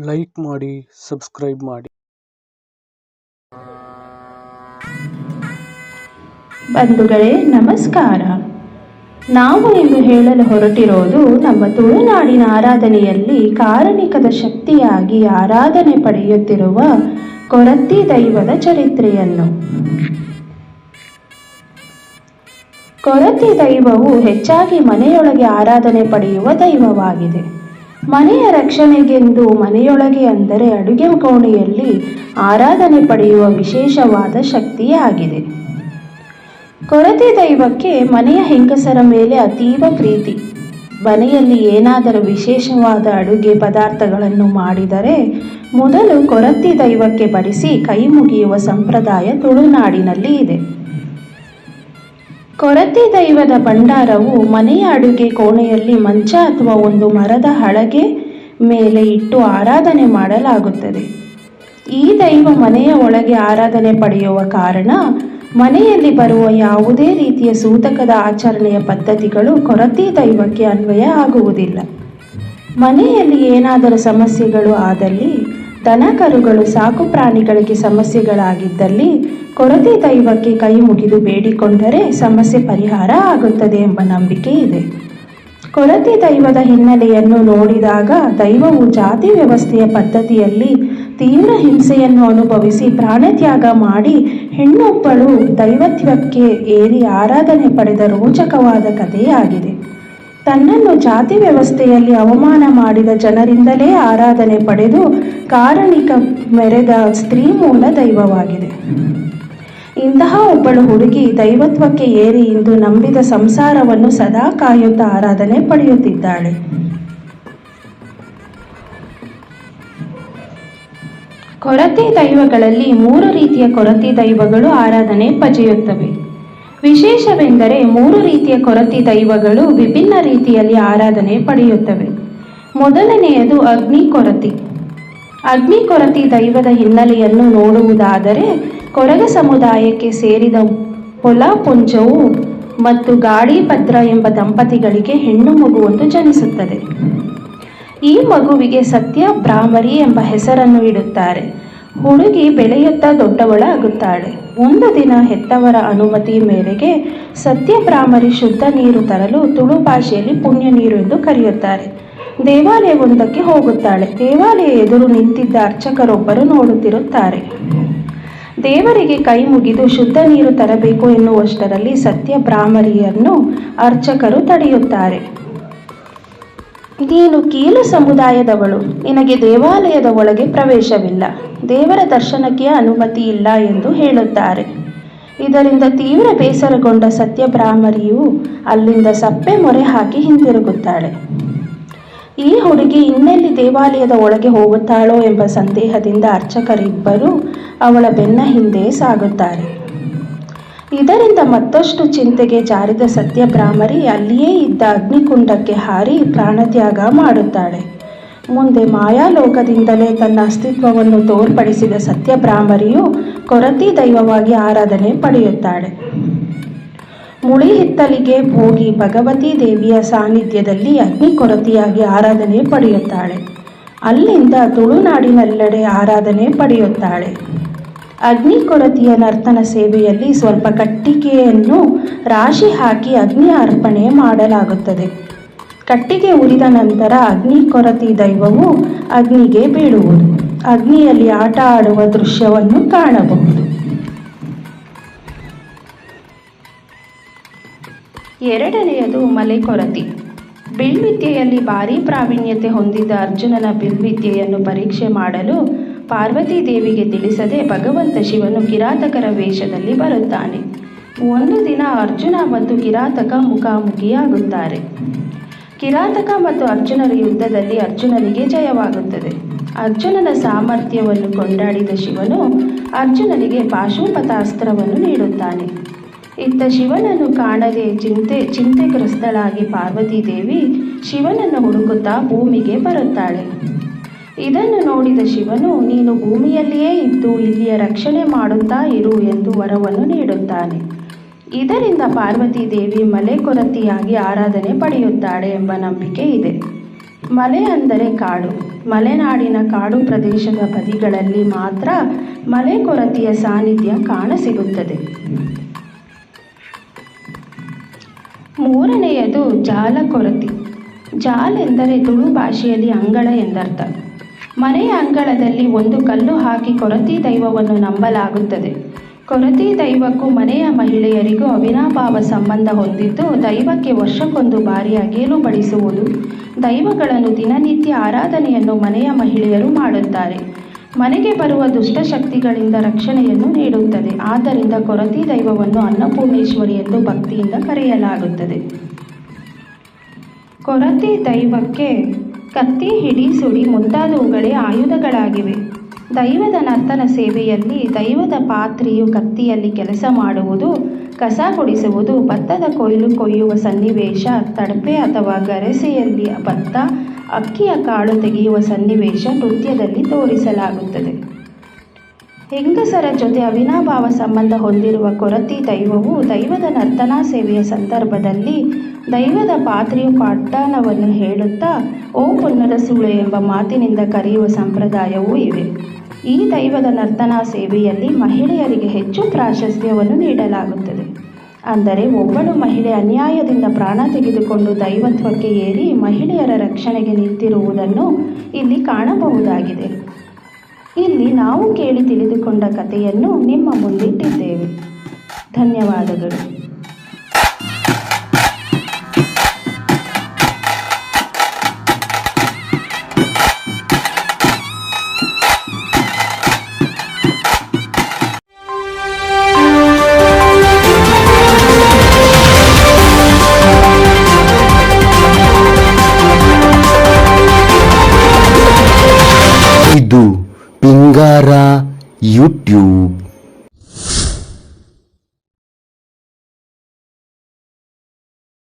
Like ಮಾಡಿ, subscribe ಮಾಡಿ. ಬಂಧುಗಳೇ ನಮಸ್ಕಾರ. ನಾವು ಇಂದು ಹೇಳಲು ಹೊರಟಿರೋದು ನಮ್ಮ ತುಳುನಾಡಿನ ಆರಾಧನೆಯಲ್ಲಿ ಕಾರಣಿಕದ ಶಕ್ತಿಯಾಗಿ ಆರಾಧನೆ ಪಡೆಯುತ್ತಿರುವ ಕೊರತಿ ದೈವದ ಚರಿತ್ರೆಯನ್ನು. ಕೊರತಿ ದೈವವು ಹೆಚ್ಚಾಗಿ ಮನೆಯೊಳಗೆ ಆರಾಧನೆ ಪಡೆಯುವ ದೈವವಾಗಿದೆ. ಮನೆಯ ರಕ್ಷಣೆಗೆಂದು ಮನೆಯೊಳಗೆ ಅಂದರೆ ಅಡುಗೆ ಕೋಣೆಯಲ್ಲಿ ಆರಾಧನೆ ಪಡೆಯುವ ವಿಶೇಷವಾದ ಶಕ್ತಿಯಾಗಿದೆ. ಕೊರತಿ ದೈವಕ್ಕೆ ಮನೆಯ ಹೆಂಗಸರ ಮೇಲೆ ಅತೀವ ಪ್ರೀತಿ. ಮನೆಯಲ್ಲಿ ಏನಾದರೂ ವಿಶೇಷವಾದ ಅಡುಗೆ ಪದಾರ್ಥಗಳನ್ನು ಮಾಡಿದರೆ ಮೊದಲು ಕೊರತಿ ದೈವಕ್ಕೆ ಬಡಿಸಿ ಕೈ ಮುಗಿಯುವ ಸಂಪ್ರದಾಯ ತುಳುನಾಡಿನಲ್ಲಿ ಇದೆ. ಕೊರತಿ ದೈವದ ಭಂಡಾರವು ಮನೆಯ ಅಡುಗೆ ಕೋಣೆಯಲ್ಲಿ ಮಂಚ ಅಥವಾ ಒಂದು ಮರದ ಹಲಗೆ ಮೇಲೆ ಇಟ್ಟು ಆರಾಧನೆ ಮಾಡಲಾಗುತ್ತದೆ. ಈ ದೈವ ಮನೆಯ ಒಳಗೆ ಆರಾಧನೆ ಪಡೆಯುವ ಕಾರಣ ಮನೆಯಲ್ಲಿ ಬರುವ ಯಾವುದೇ ರೀತಿಯ ಸೂತಕದ ಆಚರಣೆಯ ಪದ್ಧತಿಗಳು ಕೊರತಿ ದೈವಕ್ಕೆ ಅನ್ವಯ ಆಗುವುದಿಲ್ಲ. ಮನೆಯಲ್ಲಿ ಏನಾದರೂ ಸಮಸ್ಯೆಗಳು ಆದಲ್ಲಿ, ದನ ಕರುಗಳು ಸಾಕು ಪ್ರಾಣಿಗಳಿಗೆ ಸಮಸ್ಯೆಗಳಾಗಿದ್ದಲ್ಲಿ ಕೊರತಿ ದೈವಕ್ಕೆ ಕೈ ಮುಗಿದು ಬೇಡಿಕೊಂಡರೆ ಸಮಸ್ಯೆ ಪರಿಹಾರ ಆಗುತ್ತದೆ ಎಂಬ ನಂಬಿಕೆ ಇದೆ. ಕೊರತಿ ದೈವದ ಹಿನ್ನೆಲೆಯನ್ನು ನೋಡಿದಾಗ ದೈವವು ಜಾತಿ ವ್ಯವಸ್ಥೆಯ ಪದ್ಧತಿಯಲ್ಲಿ ತೀವ್ರ ಹಿಂಸೆಯನ್ನು ಅನುಭವಿಸಿ ಪ್ರಾಣತ್ಯಾಗ ಮಾಡಿ ಹೆಣ್ಣೊಬ್ಬಳು ದೈವತ್ವಕ್ಕೆ ಏರಿ ಆರಾಧನೆ ಪಡೆದ ರೋಚಕವಾದ ಕಥೆಯಾಗಿದೆ. ತನ್ನನ್ನು ಜಾತಿ ವ್ಯವಸ್ಥೆಯಲ್ಲಿ ಅವಮಾನ ಮಾಡಿದ ಜನರಿಂದಲೇ ಆರಾಧನೆ ಪಡೆದು ಕಾರಣಿಕ ಮೆರೆದ ಸ್ತ್ರೀ ಮೂಲ ದೈವವಾಗಿದೆ. ಇಂತಹ ಒಬ್ಬಳು ಹುಡುಗಿ ದೈವತ್ವಕ್ಕೆ ಏರಿ ಇಂದು ನಂಬಿದ ಸಂಸಾರವನ್ನು ಸದಾ ಕಾಯುತ್ತಾ ಆರಾಧನೆ ಪಡೆಯುತ್ತಿದ್ದಾಳೆ. ಕೊರತಿ ದೈವಗಳಲ್ಲಿ 3 ರೀತಿಯ ಕೊರತಿ ದೈವಗಳು ಆರಾಧನೆ ಪಡೆಯುತ್ತವೆ. ವಿಶೇಷವೆಂದರೆ 3 ರೀತಿಯ ಕೊರತಿ ದೈವಗಳು ವಿಭಿನ್ನ ರೀತಿಯಲ್ಲಿ ಆರಾಧನೆ ಪಡೆಯುತ್ತವೆ. ಮೊದಲನೆಯದು ಅಗ್ನಿ ಕೊರತಿ. ಅಗ್ನಿ ಕೊರತಿ ದೈವದ ಹಿನ್ನೆಲೆಯನ್ನು ನೋಡುವುದಾದರೆ ಕೊರಗ ಸಮುದಾಯಕ್ಕೆ ಸೇರಿದ ಪೊಲಾಪುಂಜವು ಮತ್ತು ಗಾಳಿಭದ್ರ ಎಂಬ ದಂಪತಿಗಳಿಗೆ ಹೆಣ್ಣು ಮಗುವೊಂದು ಜನಿಸುತ್ತದೆ. ಈ ಮಗುವಿಗೆ ಸತ್ಯ ಬ್ರಾಹ್ಮರಿ ಎಂಬ ಹೆಸರನ್ನು ಇಡುತ್ತಾರೆ. ಹುಡುಗಿ ಬೆಳೆಯುತ್ತಾ ದೊಡ್ಡವಳಾಗುತ್ತಾಳೆ. ಒಂದು ದಿನ ಹೆತ್ತವರ ಅನುಮತಿ ಮೇರೆಗೆ ಸತ್ಯ ಬ್ರಾಹ್ಮರಿ ಶುದ್ಧ ನೀರು ತರಲು ತುಳು ಭಾಷೆಯಲ್ಲಿ ಪುಣ್ಯ ನೀರು ಎಂದು ಕರೆಯುತ್ತಾರೆ. ದೇವಾಲಯವೊಂದಕ್ಕೆ ಹೋಗುತ್ತಾಳೆ. ದೇವಾಲಯ ಎದುರು ನಿಂತಿದ್ದ ಅರ್ಚಕರೊಬ್ಬರು ನೋಡುತ್ತಿರುತ್ತಾರೆ. ದೇವರಿಗೆ ಕೈ ಮುಗಿದು ಶುದ್ಧ ನೀರು ತರಬೇಕು ಎನ್ನುವಷ್ಟರಲ್ಲಿ ಸತ್ಯ ಬ್ರಾಹ್ಮರಿಯನ್ನು ಅರ್ಚಕರು ತಡೆಯುತ್ತಾರೆ. ನೀನು ಕೀಲು ಸಮುದಾಯದವಳು, ನಿನಗೆ ದೇವಾಲಯದ ಒಳಗೆ ಪ್ರವೇಶವಿಲ್ಲ, ದೇವರ ದರ್ಶನಕ್ಕೆ ಅನುಮತಿ ಇಲ್ಲ ಎಂದು ಹೇಳುತ್ತಾರೆ. ಇದರಿಂದ ತೀವ್ರ ಬೇಸರಗೊಂಡ ಸತ್ಯ ಬ್ರಾಹ್ಮರಿಯು ಅಲ್ಲಿಂದ ಸಪ್ಪೆ ಮೊರೆ ಹಾಕಿ ಹಿಂತಿರುಗುತ್ತಾಳೆ. ಈ ಹುಡುಗಿ ಇನ್ನೆಲ್ಲಿ ದೇವಾಲಯದ ಒಳಗೆ ಹೋಗುತ್ತಾಳೋ ಎಂಬ ಸಂದೇಹದಿಂದ ಅರ್ಚಕರಿಬ್ಬರು ಅವಳ ಬೆನ್ನ ಹಿಂದೆ ಸಾಗುತ್ತಾರೆ. ಇದರಿಂದ ಮತ್ತಷ್ಟು ಚಿಂತೆಗೆ ಜಾರಿದ ಸತ್ಯ ಬ್ರಾಹ್ಮರಿ ಅಲ್ಲಿಯೇ ಇದ್ದ ಅಗ್ನಿಕುಂಡಕ್ಕೆ ಹಾರಿ ಪ್ರಾಣತ್ಯಾಗ ಮಾಡುತ್ತಾಳೆ. ಮುಂದೆ ಮಾಯಾಲೋಕದಿಂದಲೇ ತನ್ನ ಅಸ್ತಿತ್ವವನ್ನು ತೋರ್ಪಡಿಸಿದ ಸತ್ಯ ಬ್ರಾಹ್ಮರಿಯು ಕೊರತಿ ದೈವವಾಗಿ ಆರಾಧನೆ ಪಡೆಯುತ್ತಾಳೆ. ಮುಳಿ ಹಿತ್ತಲಿಗೆ ಹೋಗಿ ಭಗವತಿ ದೇವಿಯ ಸಾನ್ನಿಧ್ಯದಲ್ಲಿ ಅಗ್ನಿ ಕೊರತಿಯಾಗಿ ಆರಾಧನೆ ಪಡೆಯುತ್ತಾಳೆ. ಅಲ್ಲಿಂದ ತುಳುನಾಡಿನೆಲ್ಲೆಡೆ ಆರಾಧನೆ ಪಡೆಯುತ್ತಾಳೆ. ಅಗ್ನಿ ಕೊರತಿಯ ನರ್ತನ ಸೇವೆಯಲ್ಲಿ ಸ್ವಲ್ಪ ಕಟ್ಟಿಗೆಯನ್ನು ರಾಶಿ ಹಾಕಿ ಅಗ್ನಿ ಅರ್ಪಣೆ ಮಾಡಲಾಗುತ್ತದೆ. ಕಟ್ಟಿಗೆ ಉರಿದ ನಂತರ ಅಗ್ನಿ ಕೊರತಿ ದೈವವು ಅಗ್ನಿಗೆ ಬೀಳುವುದು. ಅಗ್ನಿಯಲ್ಲಿ ಆಟ ಆಡುವ ದೃಶ್ಯವನ್ನು ಕಾಣಬಹುದು. ಎರಡನೆಯದು ಮಲೆ ಕೊರತಿ. ಬಿಲ್ವಿದ್ಯೆಯಲ್ಲಿ ಭಾರೀ ಪ್ರಾವೀಣ್ಯತೆ ಹೊಂದಿದ್ದ ಅರ್ಜುನನ ಬಿಲ್ವಿದ್ಯೆಯನ್ನು ಪರೀಕ್ಷೆ ಮಾಡಲು ಪಾರ್ವತಿ ದೇವಿಗೆ ತಿಳಿಸದೆ ಭಗವಂತ ಶಿವನು ಕಿರಾತಕರ ವೇಷದಲ್ಲಿ ಬರುತ್ತಾನೆ. ಒಂದು ದಿನ ಅರ್ಜುನ ಮತ್ತು ಕಿರಾತಕ ಮುಖಾಮುಖಿಯಾಗುತ್ತಾರೆ. ಕಿರಾತಕ ಮತ್ತು ಅರ್ಜುನರ ಯುದ್ಧದಲ್ಲಿ ಅರ್ಜುನನಿಗೆ ಜಯವಾಗುತ್ತದೆ. ಅರ್ಜುನನ ಸಾಮರ್ಥ್ಯವನ್ನು ಕೊಂಡಾಡಿದ ಶಿವನು ಅರ್ಜುನನಿಗೆ ಪಾಶುಪತಾಸ್ತ್ರವನ್ನು ನೀಡುತ್ತಾನೆ. ಇತ್ತ ಶಿವನನ್ನು ಕಾಣದೆ ಚಿಂತೆಗ್ರಸ್ತಳಾಗಿ ಪಾರ್ವತಿ ದೇವಿ ಶಿವನನ್ನು ಹುಡುಕುತ್ತಾ ಭೂಮಿಗೆ ಬರುತ್ತಾಳೆ. ಇದನ್ನು ನೋಡಿದ ಶಿವನು ನೀನು ಭೂಮಿಯಲ್ಲಿಯೇ ಇದ್ದು ಇಲ್ಲಿಯ ರಕ್ಷಣೆ ಮಾಡುತ್ತಾ ಇರು ಎಂದು ವರವನ್ನು ನೀಡುತ್ತಾನೆ. ಇದರಿಂದ ಪಾರ್ವತಿ ದೇವಿ ಮಲೆ ಕೊರತಿಯಾಗಿ ಆರಾಧನೆ ಪಡೆಯುತ್ತಾಳೆ ಎಂಬ ನಂಬಿಕೆ ಇದೆ. ಮಲೆ ಅಂದರೆ ಕಾಡು. ಮಲೆನಾಡಿನ ಕಾಡು ಪ್ರದೇಶದ ಬದಿಗಳಲ್ಲಿ ಮಾತ್ರ ಮಳೆ ಕೊರತೆಯ ಸಾನ್ನಿಧ್ಯ ಕಾಣಸಿಗುತ್ತದೆ. ಮೂರನೆಯದು ಜಾಲ ಕೊರತೆ. ಜಾಲ್ ಎಂದರೆ ತುಳು ಭಾಷೆಯಲ್ಲಿ ಅಂಗಳ ಎಂದರ್ಥ. ಮನೆಯ ಅಂಗಳದಲ್ಲಿ ಒಂದು ಕಲ್ಲು ಹಾಕಿ ಕೊರತಿ ದೈವವನ್ನು ನಂಬಲಾಗುತ್ತದೆ. ಕೊರತಿ ದೈವಕ್ಕೂ ಮನೆಯ ಮಹಿಳೆಯರಿಗೂ ಅವಿನಾಭಾವ ಸಂಬಂಧ ಹೊಂದಿದ್ದು, ದೈವಕ್ಕೆ ವರ್ಷಕ್ಕೊಂದು ಬಾರಿ ಅಗೇಲು ಬಡಿಸುವುದು, ದೈವಗಳನ್ನು ದಿನನಿತ್ಯ ಆರಾಧನೆಯನ್ನು ಮನೆಯ ಮಹಿಳೆಯರು ಮಾಡುತ್ತಾರೆ. ಮನೆಗೆ ಬರುವ ದುಷ್ಟಶಕ್ತಿಗಳಿಂದ ರಕ್ಷಣೆಯನ್ನು ನೀಡುತ್ತದೆ. ಆದ್ದರಿಂದ ಕೊರತಿ ದೈವವನ್ನು ಅನ್ನಪೂರ್ಣೇಶ್ವರಿ ಎಂದು ಭಕ್ತಿಯಿಂದ ಕರೆಯಲಾಗುತ್ತದೆ. ಕೊರತಿ ದೈವಕ್ಕೆ ಕತ್ತಿ, ಹಿಡಿ, ಸುಡಿ ಮುಂತಾದವುಗಳೇ ಆಯುಧಗಳಾಗಿವೆ. ದೈವದ ನರ್ತನ ಸೇವೆಯಲ್ಲಿ ದೈವದ ಪಾತ್ರೆಯು ಕತ್ತಿಯಲ್ಲಿ ಕೆಲಸ ಮಾಡುವುದು, ಕಸ ಗುಡಿಸುವುದು, ಭತ್ತದ ಕೊಯ್ಲು ಕೊಯ್ಯುವ ಸನ್ನಿವೇಶ, ತಡಪೆ ಅಥವಾ ಗರಸೆಯಲ್ಲಿ ಭತ್ತ, ಅಕ್ಕಿಯ ಕಾಳು ತೆಗೆಯುವ ಸನ್ನಿವೇಶ ನೃತ್ಯದಲ್ಲಿ ತೋರಿಸಲಾಗುತ್ತದೆ. ಹೆಂಗಸರ ಜೊತೆ ಅವಿನಾಭಾವ ಸಂಬಂಧ ಹೊಂದಿರುವ ಕೊರತಿ ದೈವವು ದೈವದ ನರ್ತನಾ ಸೇವೆಯ ಸಂದರ್ಭದಲ್ಲಿ ದೈವದ ಪಾತ್ರೆಯು ಪಾಡ್ಡಾನವನ್ನು ಹೇಳುತ್ತಾ ಓ ಪುನ್ನದ ಸೂಳೆ ಎಂಬ ಮಾತಿನಿಂದ ಕರೆಯುವ ಸಂಪ್ರದಾಯವೂ ಇವೆ. ಈ ದೈವದ ನರ್ತನಾ ಸೇವೆಯಲ್ಲಿ ಮಹಿಳೆಯರಿಗೆ ಹೆಚ್ಚು ಪ್ರಾಶಸ್ತ್ಯವನ್ನು ನೀಡಲಾಗುತ್ತದೆ. ಅಂದರೆ ಒಬ್ಬಳು ಮಹಿಳೆ ಅನ್ಯಾಯದಿಂದ ಪ್ರಾಣ ತೆಗೆದುಕೊಂಡು ದೈವತ್ವಕ್ಕೆ ಏರಿ ಮಹಿಳೆಯರ ರಕ್ಷಣೆಗೆ ನಿಂತಿರುವುದನ್ನು ಇಲ್ಲಿ ಕಾಣಬಹುದಾಗಿದೆ. ಇಲ್ಲಿ ನಾವು ಕೇಳಿ ತಿಳಿದುಕೊಂಡ ಕಥೆಯನ್ನು ನಿಮ್ಮ ಮುಂದಿಟ್ಟಿದ್ದೇವೆ. ಧನ್ಯವಾದಗಳು. ಇದು ಪಿಂಗಾರ ಯೂಟ್ಯೂಬ್.